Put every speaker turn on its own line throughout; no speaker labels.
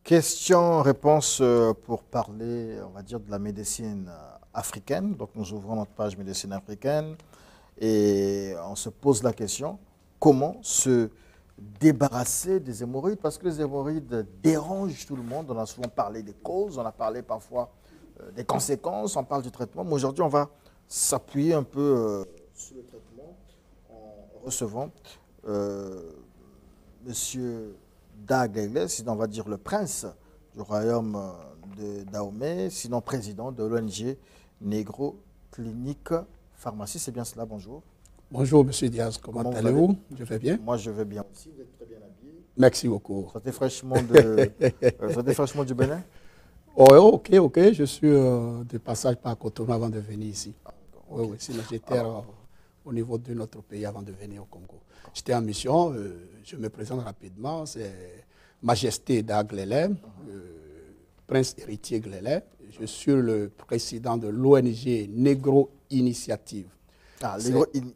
Question-réponse pour parler, on va dire, de la médecine africaine. Donc, nous ouvrons notre page médecine africaine et on se pose la question, comment se débarrasser des hémorroïdes? Parce que les hémorroïdes dérangent tout le monde. On a souvent parlé des causes, on a parlé parfois des conséquences, on parle du traitement. Mais aujourd'hui, on va s'appuyer un peu sur le traitement en recevant Monsieur Dag, sinon on va dire le prince du royaume de Dahomey, sinon président de l'ONG Negro Clinique Pharmacie. C'est bien cela, bonjour.
Bonjour, Monsieur Diaz, comment allez-vous? Je vais bien.
Moi, je vais bien aussi, vous êtes très bien habillé.
Merci beaucoup.
Ça sortez fraîchement du Bénin?
Oh, ok, je suis de passage par Cotonou avant de venir ici. Ah, okay. Oui, sinon j'étais au niveau de notre pays avant de venir au Congo. J'étais en mission, je me présente rapidement, c'est Majesté Dag Lélé, Prince héritier Glélé. Je suis le président de l'ONG Negro Initiative.
Ah,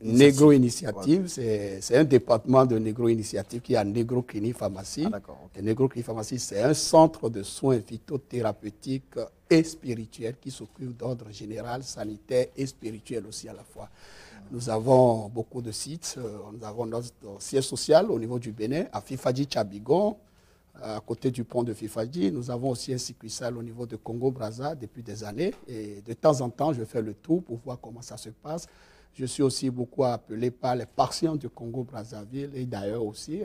Negro Initiative, c'est un département de Negro Initiative qui est à Negro Clinique Pharmacie.
Ah, okay.
Negro Clinique Pharmacie, c'est un centre de soins phytothérapeutiques et spirituels qui s'occupe d'ordre général, sanitaire et spirituel aussi à la fois. Nous avons beaucoup de sites. Nous avons notre siège social au niveau du Bénin, à Fifadji Tchabigon, à côté du pont de Fifadji. Nous avons aussi un succursale au niveau de Congo-Brazza depuis des années. Et de temps en temps, je fais le tour pour voir comment ça se passe. Je suis aussi beaucoup appelé par les patients du Congo-Brazzaville. Et d'ailleurs aussi,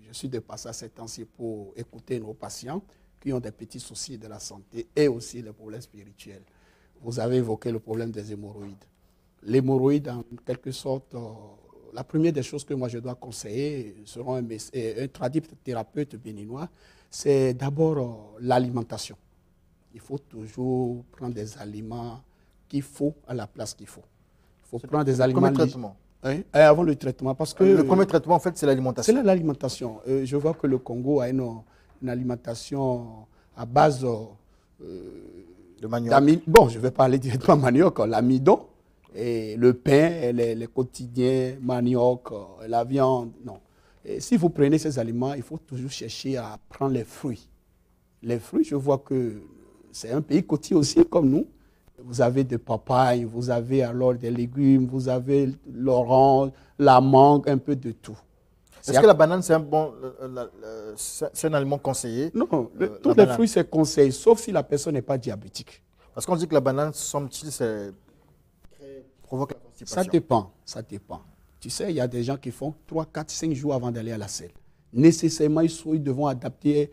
je suis de passage ces temps-ci pour écouter nos patients qui ont des petits soucis de la santé et aussi les problèmes spirituels. Vous avez évoqué le problème des hémorroïdes. L'hémorroïde, en quelque sorte, la première des choses que moi je dois conseiller, selon un tradithérapeute béninois, c'est d'abord l'alimentation. Il faut toujours prendre des aliments qu'il faut à la place qu'il faut. Il faut prendre des aliments...
Le premier traitement.
Hein? Avant le traitement, parce que...
Le premier traitement, en fait, c'est l'alimentation.
C'est l'alimentation. Je vois que le Congo a une alimentation à base
de manioc.
Bon, je vais parler directement manioc, l'amidon. Et le pain, les quotidiens, manioc, la viande, non. Et si vous prenez ces aliments, il faut toujours chercher à prendre les fruits. Les fruits, je vois que c'est un pays côtier aussi, comme nous. Vous avez des papayes, vous avez alors des légumes, vous avez l'orange, la mangue, un peu de tout.
Est-ce que la banane, c'est un aliment conseillé?
Non, tous les fruits, c'est conseillé, sauf si la personne n'est pas diabétique.
Parce qu'on dit que la banane, semble-t-il, provoque la constipation.
Ça dépend. Tu sais, il y a des gens qui font 3, 4, 5 jours avant d'aller à la selle. Nécessairement, ils devront adapter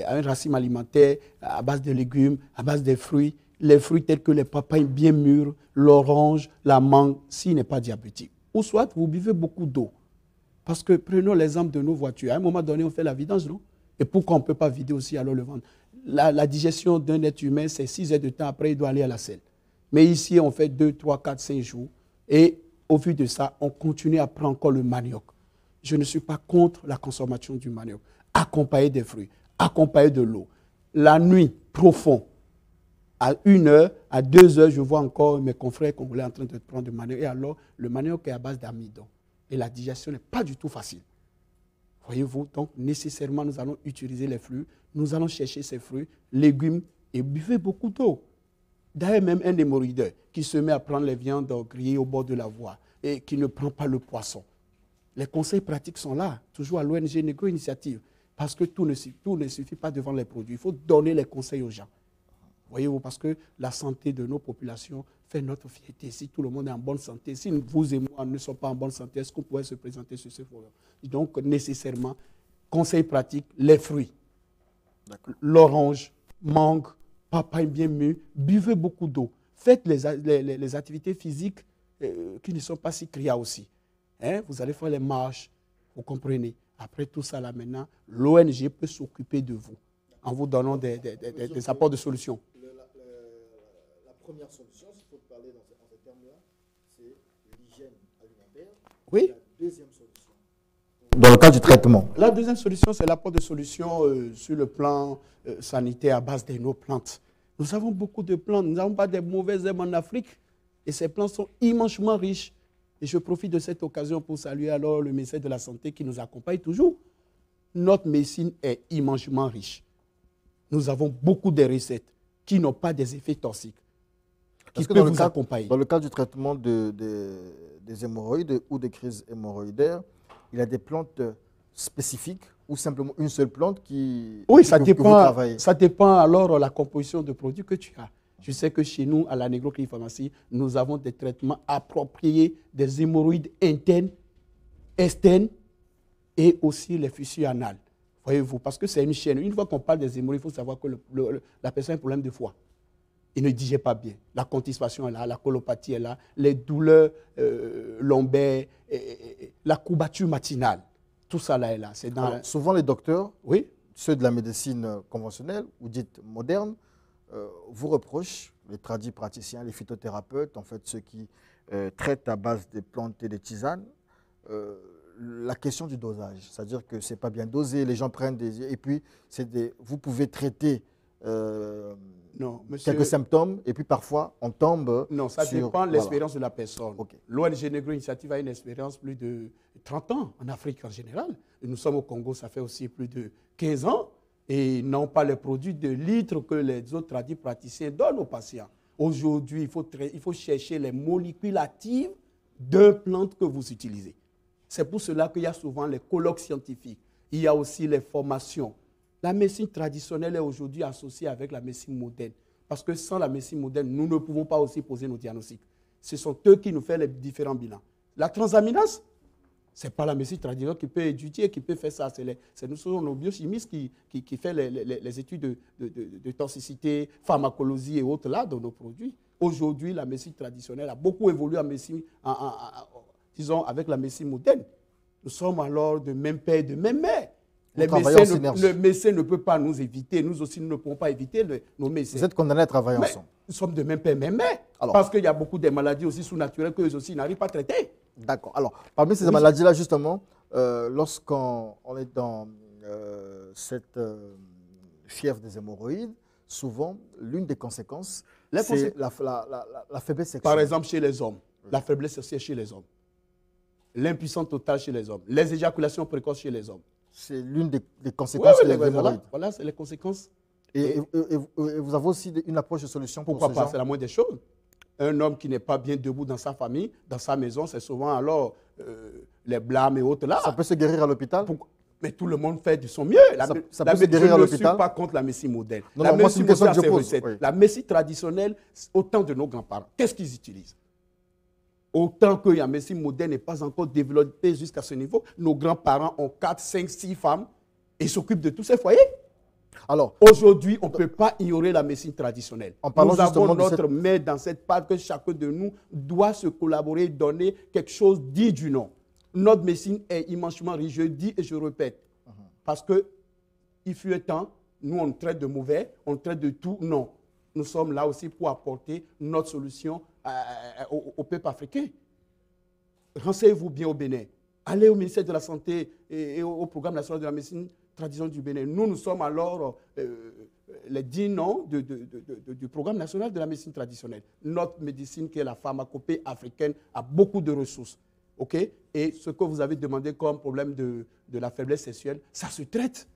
à un régime alimentaire à base de légumes, à base de fruits. Les fruits tels que les papayes bien mûrs, l'orange, la mangue, s'il n'est pas diabétique. Ou soit, vous buvez beaucoup d'eau. Parce que prenons l'exemple de nos voitures. À un moment donné, on fait la vidange, non? Et pourquoi on ne peut pas vider aussi alors le ventre? La digestion d'un être humain, c'est 6 heures de temps après, il doit aller à la selle. Mais ici, on fait 2, 3, 4, 5 jours. Et au vu de ça, on continue à prendre encore le manioc. Je ne suis pas contre la consommation du manioc. Accompagné des fruits, accompagné de l'eau. La nuit, profond, à 1 heure, à 2 heures, je vois encore mes confrères congolais en train de prendre du manioc. Et alors, le manioc est à base d'amidon. Et la digestion n'est pas du tout facile. Voyez-vous, donc nécessairement, nous allons utiliser les fruits. Nous allons chercher ces fruits, légumes et buvez beaucoup d'eau. D'ailleurs, même un hémorroïdeur qui se met à prendre les viandes grillées au bord de la voie et qui ne prend pas le poisson. Les conseils pratiques sont là, toujours à l'ONG Negro Initiative, parce que tout ne suffit pas de vendre les produits. Il faut donner les conseils aux gens. Voyez-vous, parce que la santé de nos populations fait notre fierté. Si tout le monde est en bonne santé, si vous et moi ne sommes pas en bonne santé, est-ce qu'on pourrait se présenter sur ce forum? Donc, nécessairement, conseils pratiques, les fruits, l'orange, mangue, papaye bien mûr, buvez beaucoup d'eau. Faites les activités physiques qui ne sont pas si criardes aussi. Hein? Vous allez faire les marches, vous comprenez. Après tout ça, là maintenant, l'ONG peut s'occuper de vous en vous donnant des apports de solutions.
La première solution, s'il faut parler dans ces termes-là, c'est l'hygiène alimentaire.
Oui.
La deuxième solution, dans le cas du traitement.
La deuxième solution, c'est l'apport de solutions sur le plan sanitaire à base de nos plantes. Nous avons beaucoup de plantes, nous n'avons pas de mauvaises herbes en Afrique et ces plantes sont immensément riches. Et je profite de cette occasion pour saluer alors le ministère de la Santé qui nous accompagne toujours. Notre médecine est immensément riche. nous avons beaucoup de recettes qui n'ont pas des effets toxiques, qui
Est-ce que
peuvent vous accompagner.
dans le cas du traitement des hémorroïdes ou des crises hémorroïdaires, il y a des plantes spécifiques ou simplement une seule plante
Oui,
que vous travaillez?
Ça dépend alors de la composition de produits que tu as. Je sais que chez nous, à la Negro-Clinique Pharmacie, nous avons des traitements appropriés des hémorroïdes internes, externes et aussi les fissures anales. Voyez-vous, parce que c'est une chaîne. Une fois qu'on parle des hémorroïdes, il faut savoir que la personne a un problème de foie. Il ne digère pas bien. La constipation est là, la colopathie est là, les douleurs lombaires, la courbature matinale. Tout ça là est là.
Alors, souvent les docteurs,
oui,
ceux de la médecine conventionnelle ou dite moderne, vous reprochent, les praticiens, les phytothérapeutes, en fait ceux qui traitent à base des plantes et des tisanes, la question du dosage. C'est-à-dire que ce n'est pas bien dosé, les gens prennent des... Et puis, vous pouvez traiter
non, monsieur,
quelques symptômes et puis parfois on tombe
non, ça
sur...
dépend de l'expérience de la personne.
Okay.
L'ONG Negro Initiative a une expérience plus de 30 ans en Afrique en général. Et nous sommes au Congo, ça fait aussi plus de 15 ans. Et non pas les produits de litres que les autres praticiens donnent aux patients. Aujourd'hui, il faut chercher les molécules actives d'une plante que vous utilisez. C'est pour cela qu'il y a souvent les colloques scientifiques. Il y a aussi les formations. La médecine traditionnelle est aujourd'hui associée avec la médecine moderne. Parce que sans la médecine moderne, nous ne pouvons pas aussi poser nos diagnostics. Ce sont eux qui nous font les différents bilans. La transaminase, ce n'est pas la médecine traditionnelle qui peut étudier, qui peut faire ça. C'est nous sommes nos biochimistes qui font les études de toxicité, pharmacologie et autres là dans nos produits. Aujourd'hui, la médecine traditionnelle a beaucoup évolué en médecine, disons, avec la médecine moderne. Nous sommes alors de même père, de même mère. Le médecin ne peut pas nous éviter. Nous aussi, nous ne pouvons pas éviter nos médecins.
Vous êtes condamnés à travailler ensemble.
Nous sommes de même père, même mère. Parce qu'il y a beaucoup de maladies aussi sous-naturelles qu'eux aussi n'arrivent pas à traiter.
D'accord. Alors, parmi ces maladies-là, justement, lorsqu'on est dans cette fièvre des hémorroïdes, souvent, l'une des conséquences, c'est la faiblesse sexuelle.
Par exemple, chez les hommes, la faiblesse sexuelle chez les hommes, l'impuissance totale chez les hommes, les éjaculations précoces chez les hommes.
C'est l'une des conséquences des hémorroïdes.
Voilà, c'est les conséquences.
Et vous avez aussi une approche de solution pour
pourquoi pas, c'est la moindre des choses. Un homme qui n'est pas bien debout dans sa famille, dans sa maison, c'est souvent alors les blâmes et autres là.
Ça peut se guérir à l'hôpital?
Mais tout le monde fait de son mieux.
Ça peut se guérir à l'hôpital?
Je ne suis pas contre la médecine moderne.
Non, la médecine moderne, c'est recette.
Oui. La médecine traditionnelle, autant de nos grands-parents, qu'est-ce qu'ils utilisent? Autant que la médecine moderne n'est pas encore développée jusqu'à ce niveau, nos grands-parents ont 4, 5, 6 femmes et s'occupent de tous ces foyers. Alors, aujourd'hui, on ne peut pas ignorer la médecine traditionnelle. Nous avons notre main dans cette part que chacun de nous doit se collaborer, donner quelque chose dit du nom. Notre médecine est immensément riche, je dis et je répète. Parce qu'il fut un temps, nous on traite de mauvais, on traite de tout. Non, nous sommes là aussi pour apporter notre solution au peuple africain. Renseignez-vous bien au Bénin. Allez au ministère de la Santé et au programme national de la médecine traditionnelle du Bénin. Nous sommes alors les 10 noms du programme national de la médecine traditionnelle. Notre médecine, qui est la pharmacopée africaine, a beaucoup de ressources. Okay? Et ce que vous avez demandé comme problème de la faiblesse sexuelle, ça se traite.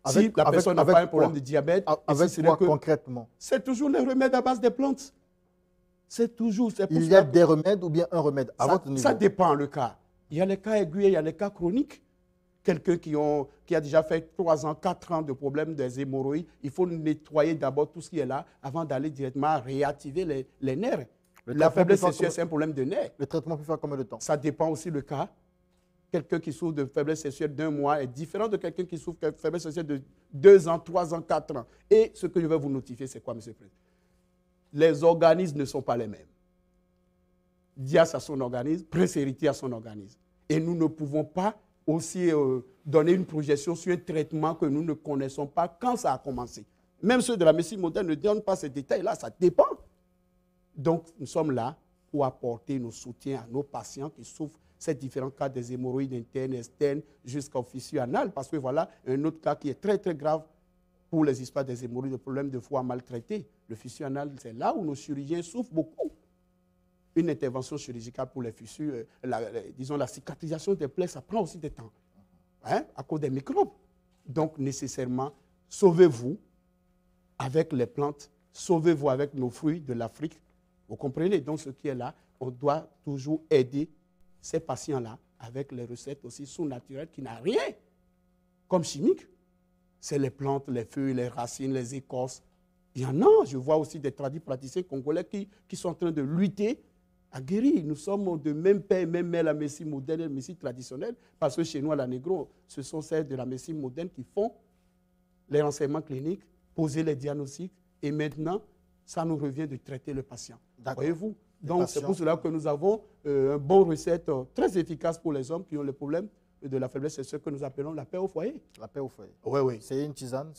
Si la personne n'a pas un problème de diabète,
avec quoi concrètement?
C'est toujours les remèdes à base des plantes. C'est toujours.
Il y a des remèdes ou bien un remède à votre niveau?
Ça dépend le cas. Il y a les cas aigus et il y a les cas chroniques. Quelqu'un qui a déjà fait 3 ans, 4 ans de problème des hémorroïdes, il faut nettoyer d'abord tout ce qui est là avant d'aller directement réactiver les nerfs. La faiblesse sexuelle, c'est un problème de nerfs.
Le traitement peut faire combien de temps?
Ça dépend aussi le cas. Quelqu'un qui souffre de faiblesse sexuelle d'1 mois est différent de quelqu'un qui souffre de faiblesse sexuelle de 2 ans, 3 ans, 4 ans. Et ce que je vais vous notifier, c'est quoi, M. le Président? Les organismes ne sont pas les mêmes. Dias a son organisme, Prince Héritier a son organisme. Et nous ne pouvons pas aussi donner une projection sur un traitement que nous ne connaissons pas quand ça a commencé. Même ceux de la médecine moderne ne donnent pas ces détails-là, ça dépend. Donc, nous sommes là pour apporter nos soutiens à nos patients qui souffrent ces différents cas des hémorroïdes internes, externes, jusqu'aux fissures anales. Parce que voilà un autre cas qui est très, très grave pour les histoires des hémorroïdes, le problème de foie maltraité. Le fissure anal, c'est là où nos chirurgiens souffrent beaucoup. Une intervention chirurgicale pour les fissures, disons la cicatrisation des plaies, ça prend aussi du temps, hein, à cause des microbes. Donc, nécessairement, sauvez-vous avec les plantes, sauvez-vous avec nos fruits de l'Afrique. Vous comprenez? Donc, ce qui est là, on doit toujours aider ces patients-là avec les recettes aussi sous-naturelles qui n'ont rien comme chimique. C'est les plantes, les feuilles, les racines, les écorces. Il y en a. Je vois aussi des praticiens congolais qui sont en train de lutter à guérir. Nous sommes de même père, même mère, la médecine moderne et la médecine traditionnelle, parce que chez nous, à la Négro, ce sont celles de la médecine moderne qui font les renseignements cliniques, poser les diagnostics, et maintenant, ça nous revient de traiter le patient. Voyez-vous? Donc, c'est pour cela que nous avons une bonne recette très efficace pour les hommes qui ont le problème de la faiblesse. C'est ce que nous appelons la paix au foyer.
La paix au foyer.
Oui, oui.
C'est une tisane?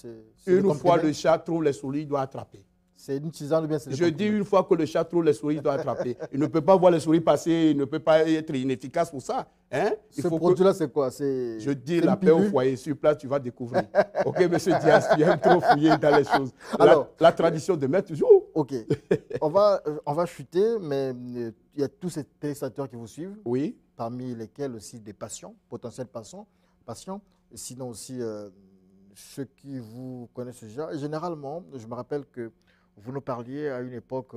Une fois le chat trouve les souris, il doit attraper.
C'est une tisane ou bien c'est
Je dis une fois que le chat trouve les souris, il doit attraper. Il ne peut pas voir les souris passer, il ne peut pas être inefficace pour ça. Hein?
Ce produit-là, c'est quoi?
Je dis la paix au foyer. Sur place, tu vas découvrir. OK, monsieur Diaz, tu aimes trop fouiller dans les choses. Alors, la tradition de mettre toujours.
OK. on va chuter, mais il y a tous ces téléspectateurs qui vous suivent.
Oui.
Parmi lesquels aussi des patients, potentiels patients. Et sinon aussi ceux qui vous connaissent déjà. Et généralement, je me rappelle que vous nous parliez à une époque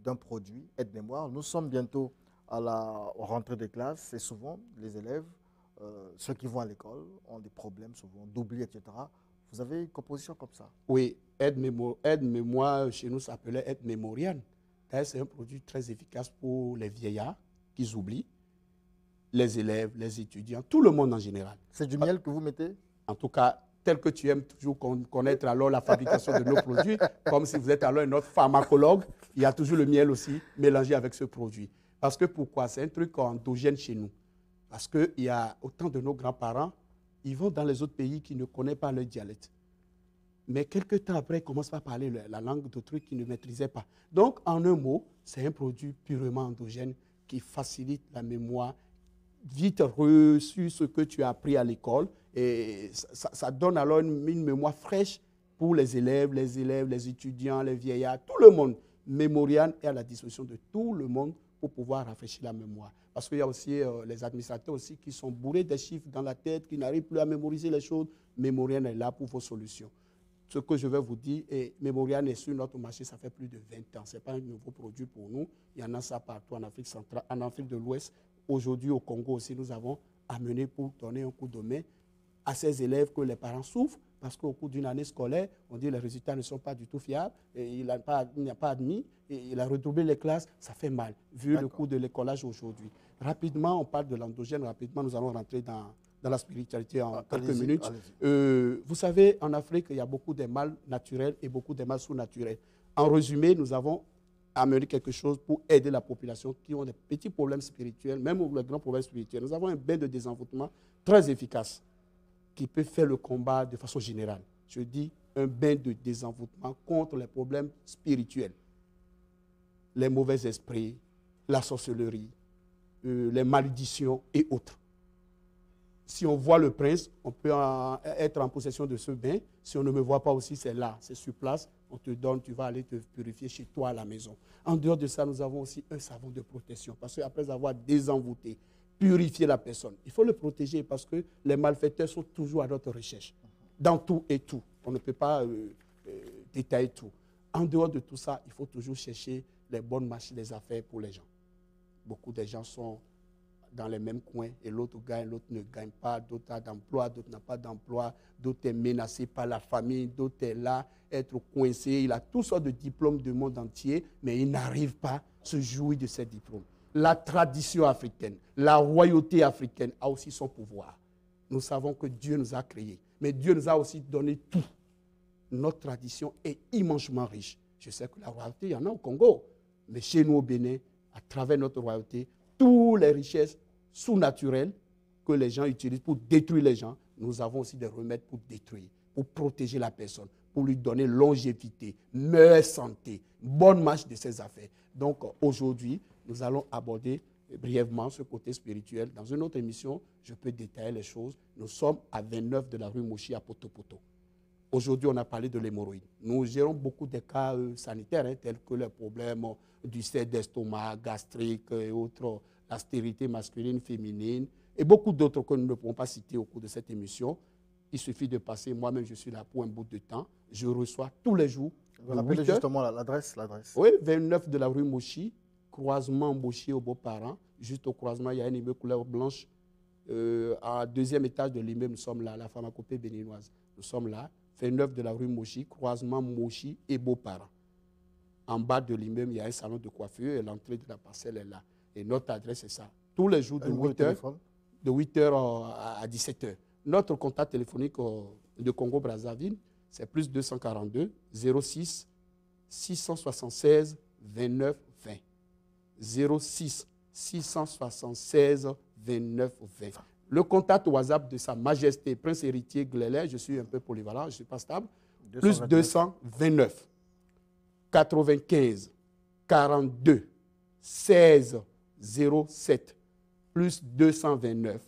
d'un produit, aide-mémoire. Nous sommes bientôt à la rentrée des classes et souvent les élèves, ceux qui vont à l'école, ont des problèmes souvent d'oubli, etc. Vous avez une composition comme ça?
Oui, aide-mémoire, chez nous, ça s'appelait aide mémoriale. C'est un produit très efficace pour les vieillards qui oublient, les élèves, les étudiants, tout le monde en général.
C'est du miel que vous mettez?
En tout cas, tel que tu aimes toujours connaître alors la fabrication de nos produits, comme si vous êtes alors un autre pharmacologue, il y a toujours le miel aussi mélangé avec ce produit. Parce que pourquoi? C'est un truc endogène chez nous. Parce qu'il y a autant de nos grands-parents, ils vont dans les autres pays qui ne connaissent pas leur dialecte. Mais quelques temps après, ils commencent à parler la langue de trucs qu'ils ne maîtrisaient pas. Donc, en un mot, c'est un produit purement endogène qui facilite la mémoire, vite reçu ce que tu as appris à l'école. Et ça donne alors une mémoire fraîche pour les élèves, les étudiants, les vieillards, tout le monde. Mémorial est à la disposition de tout le monde pour pouvoir rafraîchir la mémoire. Parce qu'il y a aussi les administrateurs aussi qui sont bourrés des chiffres dans la tête, qui n'arrivent plus à mémoriser les choses. Mémorial est là pour vos solutions. Ce que je vais vous dire, Mémorial est sur notre marché, ça fait plus de 20 ans. Ce n'est pas un nouveau produit pour nous. Il y en a ça partout en Afrique centrale, en Afrique de l'Ouest. Aujourd'hui, au Congo aussi, nous avons amené pour donner un coup de main à ces élèves que les parents souffrent, parce qu'au cours d'une année scolaire, on dit que les résultats ne sont pas du tout fiables, et il n'a pas admis, et il a redoublé les classes, ça fait mal, vu le coût de l'écolage aujourd'hui. Rapidement, on parle de l'endogène, rapidement, nous allons rentrer dans la spiritualité en quelques minutes. Vous savez, en Afrique, il y a beaucoup de mal naturels et beaucoup de mal sous-naturels. En résumé, nous avons amené quelque chose pour aider la population qui ont des petits problèmes spirituels, même les grands problèmes spirituels. Nous avons un bain de désenvoûtement très efficace qui peut faire le combat de façon générale. Je dis un bain de désenvoûtement contre les problèmes spirituels, les mauvais esprits, la sorcellerie, les malédictions et autres. Si on voit le prince, on peut être en possession de ce bain. Si on ne me voit pas aussi, c'est là, c'est sur place. On te donne, tu vas aller te purifier chez toi à la maison. En dehors de ça, nous avons aussi un savon de protection. Parce qu'après avoir désenvoûté, purifié la personne, il faut le protéger parce que les malfaiteurs sont toujours à notre recherche. Dans tout et tout. On ne peut pas détailler tout. En dehors de tout ça, il faut toujours chercher les bonnes marchés des affaires pour les gens. Beaucoup de gens sont dans les mêmes coins et l'autre gagne, l'autre ne gagne pas, d'autres ont d'emploi, d'autres n'ont pas d'emploi, d'autres sont menacés par la famille, d'autres sont là, être coincé. Il a toutes sortes de diplômes du monde entier, mais il n'arrive pas à se jouir de ces diplômes. La tradition africaine, la royauté africaine a aussi son pouvoir. Nous savons que Dieu nous a créés, mais Dieu nous a aussi donné tout. Notre tradition est immensément riche. Je sais que la royauté, il y en a au Congo, mais chez nous au Bénin, à travers notre royauté, toutes les richesses sous-naturelles que les gens utilisent pour détruire les gens, nous avons aussi des remèdes pour détruire, pour protéger la personne, pour lui donner longévité, meilleure santé, bonne marche de ses affaires. Donc aujourd'hui, nous allons aborder brièvement ce côté spirituel. Dans une autre émission, je peux détailler les choses. Nous sommes à 29 de la rue Mouchi à Poto-Poto. Aujourd'hui, on a parlé de l'hémorroïde. Nous gérons beaucoup de cas sanitaires, tels que les problèmes du stère d'estomac, gastrique et autres, la stérilité masculine, féminine, et beaucoup d'autres que nous ne pourrons pas citer au cours de cette émission. Il suffit de passer, moi-même je suis là pour un bout de temps, je reçois tous les jours.
Vous rappelez justement l'adresse.
Oui, 29 de la rue Mochi, croisement Mochi aux Beaux-Parents. Juste au croisement, il y a un immeuble couleur blanche. À deuxième étage de l'immeuble, nous sommes là, la pharmacopée béninoise. Nous sommes là, 29 de la rue Mochi, croisement Mochi et Beaux-Parents. En bas de l'immeuble, il y a un salon de coiffure et l'entrée de la parcelle est là. Et notre adresse est ça. Tous les jours de 8h à 17h. Notre contact téléphonique de Congo-Brazzaville, c'est plus 242 06 676 29 20. 06 676 29 20. Le contact WhatsApp de Sa Majesté Prince Héritier Glélé, je suis un peu polyvalent, je ne suis pas stable, plus 229 95 42 16 07, plus 229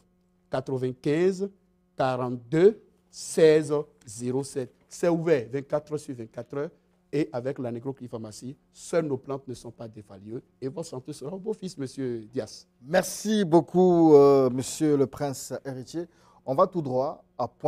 95 42 16 07. C'est ouvert 24 heures sur 24 heures et avec la négro-pharmacie, seules nos plantes ne sont pas défalieuses et votre santé sera au beau fils, monsieur Dias.
Merci beaucoup, monsieur le prince héritier. On va tout droit à point.